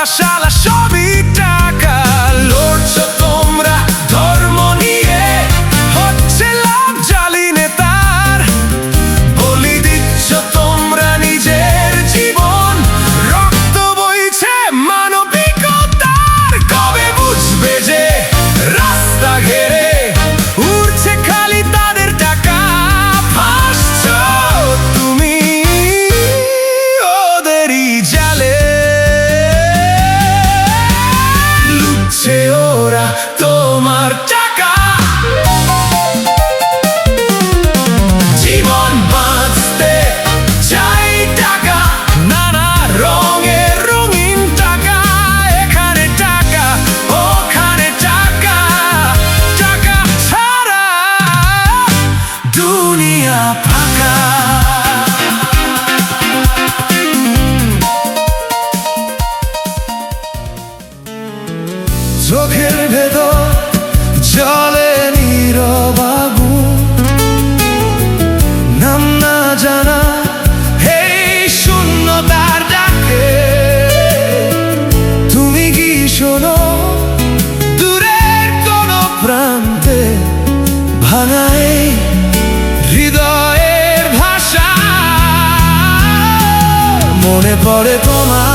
ঘোড়া শালা সবই টাকা। লড়ছো তোমরা ধর্ম নিয়ে, হচ্ছে লাভ জালি নেতার। বলি দিচ্ছ তোমরা নিজের জীবন, রক্ত বইছে মানবিকতার। কবে বুঝবে যে রাস্তা ঘেরে উড়ছে খালি তাদের টাকা? ফাঁসছো তুমি ওদেরই জালে, লুটছে ওরা তোমার টাকা। জীবন বাঁচতে চাই টাকা, নানা রঙের রঙিন টাকা। এখানে টাকা, ওখানে টাকা, টাকা ছাড়া দুনিয়া ফাঁকা। চোখের ভেতর জলে নীরব আগুন, নাম না জানা এই শূন্যতার ডাকে। তুমি কি শোনো দূরের কোনো প্রান্তে ভাঙা এই হৃদয়ের ভাষা? মনে পড়ে তোমার